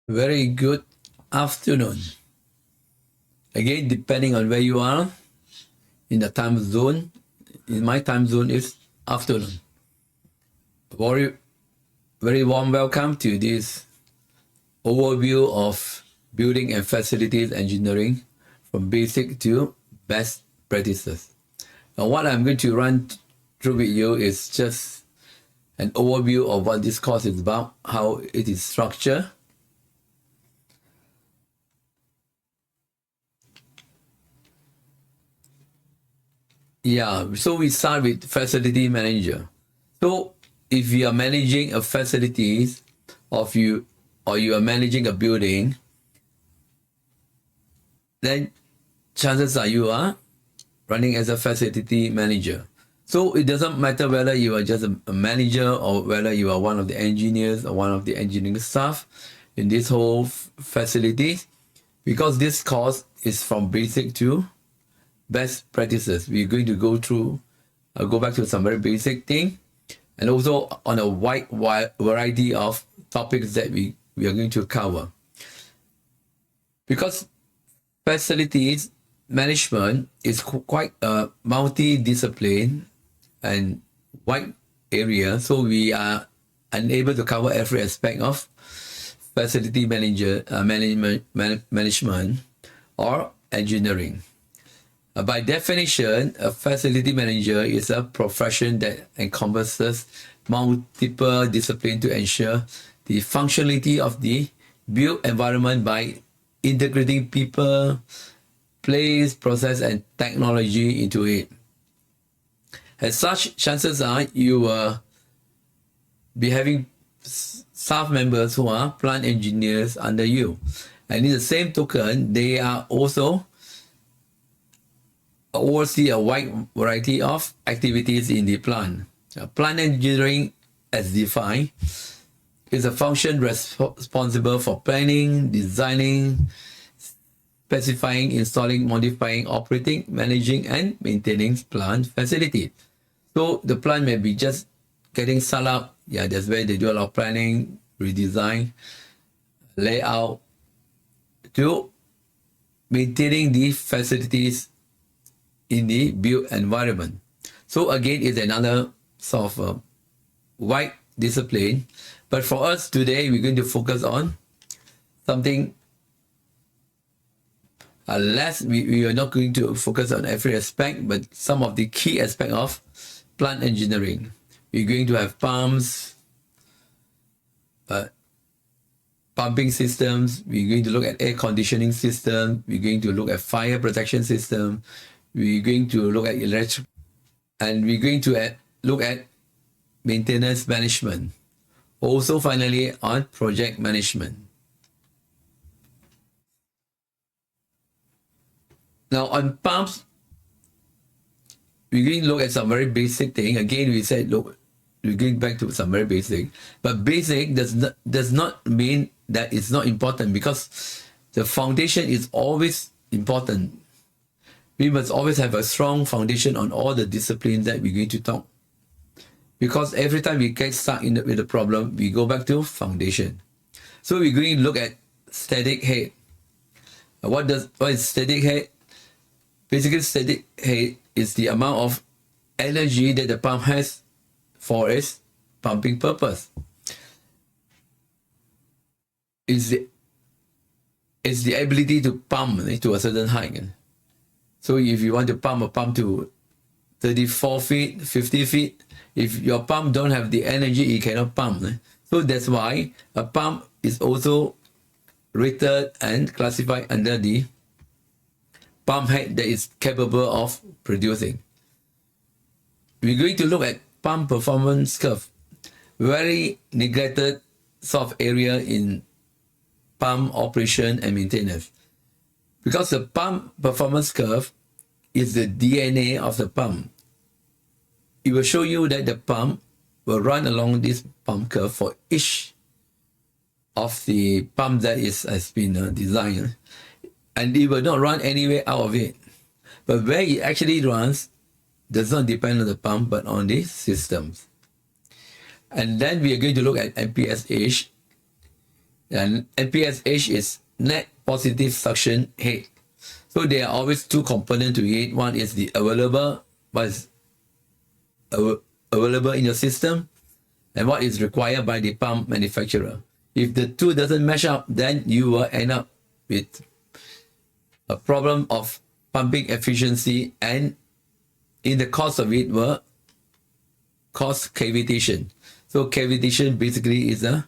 Very good afternoon. Again, depending on where you are in the time zone, in my time zone is afternoon. Very, very warm welcome to this overview of building and facilities engineering from basic to best practices. Now, what I'm going to run through with you is just an overview of what this course is about, how it is structured. Yeah, so we start with facility manager. So if you are managing a facilities of you or you are managing a building, then chances are you are running as a facility manager. So it doesn't matter whether you are just a manager or whether you are one of the engineers or one of the engineering staff in this whole facility, because this course is from basic to best practices. We're going to go back to some very basic thing, and also on a wide variety of topics that we are going to cover. Because facilities management is quite a multi-discipline and wide area, so we are unable to cover every aspect of facility management or engineering. By definition, a facility manager is a profession that encompasses multiple disciplines to ensure the functionality of the built environment by integrating people, place, process, and technology into it. As such, chances are you will be having staff members who are plant engineers under you. And in the same token, they are also oversee a wide variety of activities in the plant. Plant engineering, as defined, is a function responsible for planning, designing, specifying, installing, modifying, operating, managing, and maintaining plant facilities. So the plant may be just getting set up. Yeah, that's where they do a lot of planning, redesign, layout, to maintaining the facilities in the built environment. So again, it's another sort of wide discipline. But for us today, we're going to focus on something less. We are not going to focus on every aspect, but some of the key aspects of plant engineering. We're going to have pumps, pumping systems. We're going to look at air conditioning system. We're going to look at fire protection system. We're going to look at electric, and we're going to look at maintenance management. Also, finally, on project management. Now, on pumps, we're going to look at some very basic thing. Again, we said, look, we're going back to some very basic. But basic does not mean that it's not important, because the foundation is always important. We must always have a strong foundation on all the disciplines that we're going to talk. Because every time we get stuck with a problem, we go back to foundation. So we're going to look at static head. What is static head? Basically, static head is the amount of energy that the pump has for its pumping purpose. It's the ability to pump to a certain height. So if you want to pump a pump to 34 feet, 50 feet, if your pump don't have the energy, it cannot pump. So that's why a pump is also rated and classified under the pump head that is capable of producing. We're going to look at pump performance curve, very neglected sort of area in pump operation and maintenance. Because the pump performance curve is the DNA of the pump. It will show you that the pump will run along this pump curve for each of the pump that has been designed, and it will not run anywhere out of it. But where it actually runs does not depend on the pump, but on the systems. And then we are going to look at MPSH. And NPSH is net positive suction head. So there are always two components to it. One is the available, what is available in your system, and what is required by the pump manufacturer. If the two doesn't match up, then you will end up with a problem of pumping efficiency, and in the cost of it will cause cavitation. So cavitation basically is a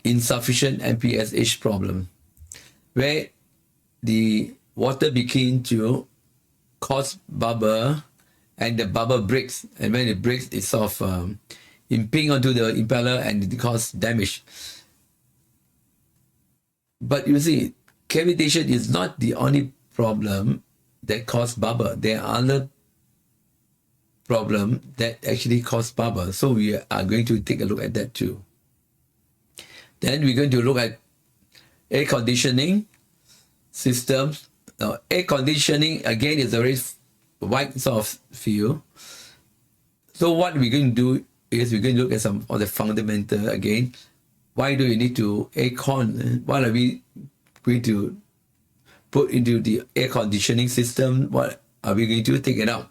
insufficient NPSH problem, where the water begin to cause bubble, and the bubble breaks, and when it breaks, it sort of imping onto the impeller and it causes damage. But you see, cavitation is not the only problem that cause bubble. There are other problems that actually cause bubble. So we are going to take a look at that too. Then we're going to look at air conditioning systems. Now, air conditioning again is a very wide sort of field. So what we're going to do is we're going to look at some of the fundamental again. Why do you need to air con? What are we going to put into the air conditioning system? What are we going to take it out?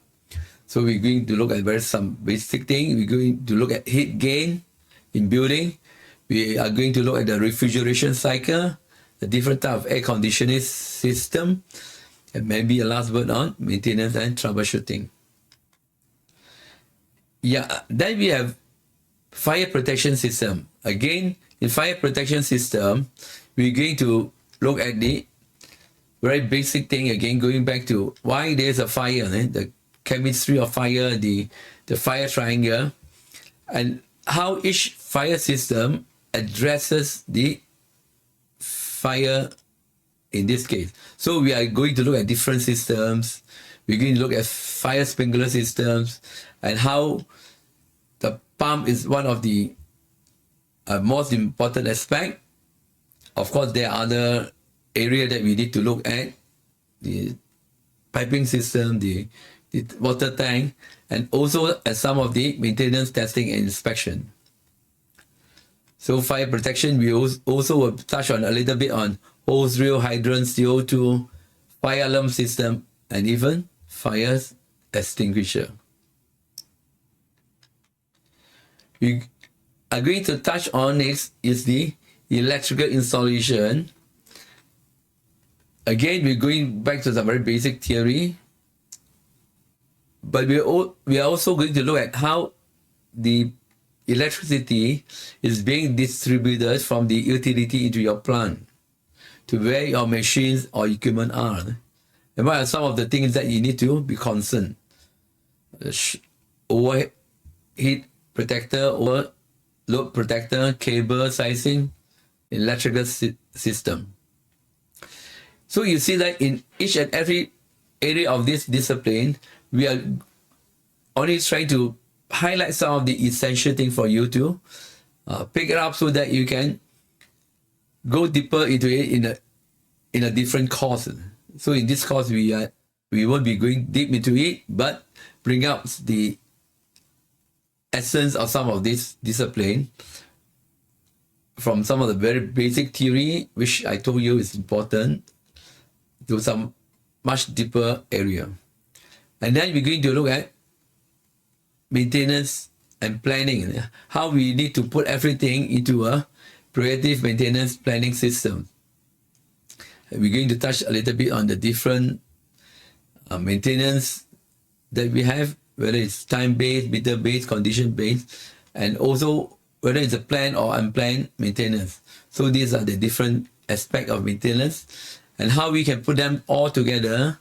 So we're going to look at some basic thing. We're going to look at heat gain in building. We are going to look at the refrigeration cycle, the different type of air conditioning system, and maybe a last word on maintenance and troubleshooting. Yeah, then we have fire protection system. Again, in fire protection system, we're going to look at the very basic thing again, going back to why there's a fire, the chemistry of fire, the fire triangle, and how each fire system addresses the fire in this case. So we are going to look at different systems. We're going to look at fire sprinkler systems and how the pump is one of the most important aspect. Of course, there are other areas that we need to look at, the piping system, the water tank, and also at some of the maintenance, testing, and inspection. So fire protection, we also will touch on a little bit on hose reel, hydrant, CO2, fire alarm system, and even fire extinguisher. We are going to touch on next is the electrical installation. Again, we're going back to some very basic theory, but we are also going to look at how the electricity is being distributed from the utility into your plant to where your machines or equipment are. And what are some of the things that you need to be concerned? Overheat protector, overload protector, cable sizing, electrical system. So you see that in each and every area of this discipline, we are only trying to highlight some of the essential things for you to pick it up so that you can go deeper into it in a different course. So in this course, we won't be going deep into it, but bring up the essence of some of this discipline from some of the very basic theory, which I told you is important, to some much deeper area. And then we're going to look at maintenance and planning, how we need to put everything into a preventive maintenance planning system. We're going to touch a little bit on the different maintenance that we have, whether it's time-based, meter-based, condition-based, and also whether it's a planned or unplanned maintenance. So these are the different aspects of maintenance and how we can put them all together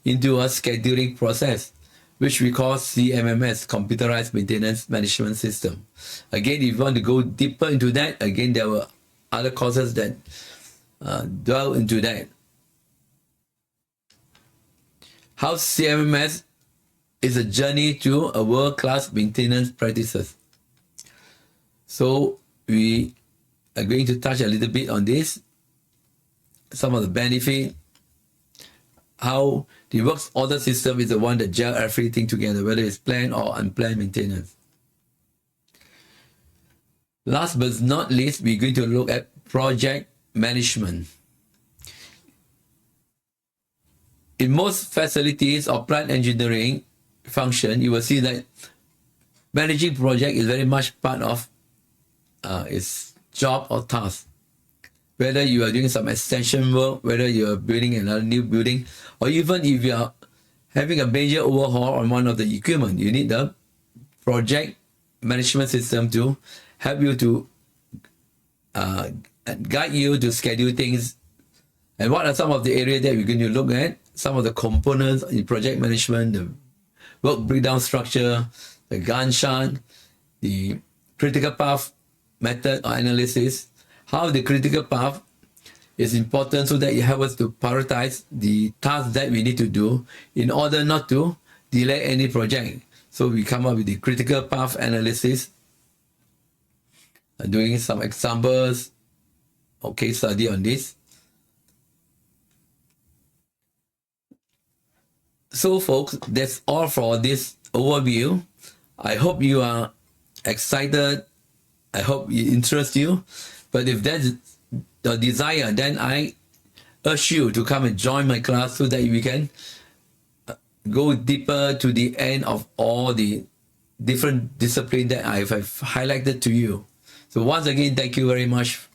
into a scheduling process, which we call CMMS, Computerized Maintenance Management System. Again, if you want to go deeper into that, again, there were other courses that dwell into that. How CMMS is a journey to a world-class maintenance practices. So we are going to touch a little bit on this, some of the benefit, how the works order system is the one that gel everything together, whether it's planned or unplanned maintenance. Last but not least, we're going to look at project management. In most facilities or plant engineering function, you will see that managing project is very much part of its job or task. Whether you are doing some extension work, whether you are building another new building, or even if you are having a major overhaul on one of the equipment, you need the project management system to help you to guide you to schedule things. And what are some of the areas that we're going to look at? Some of the components in project management, the work breakdown structure, the Gantt chart, the critical path method or analysis, how the critical path is important so that it helps us to prioritize the tasks that we need to do in order not to delay any project. So we come up with the critical path analysis, doing some examples or case study on this. So folks, that's all for this overview. I hope you are excited. I hope it interests you. But if that's the desire, then I urge you to come and join my class so that we can go deeper to the end of all the different disciplines that I have highlighted to you. So once again, thank you very much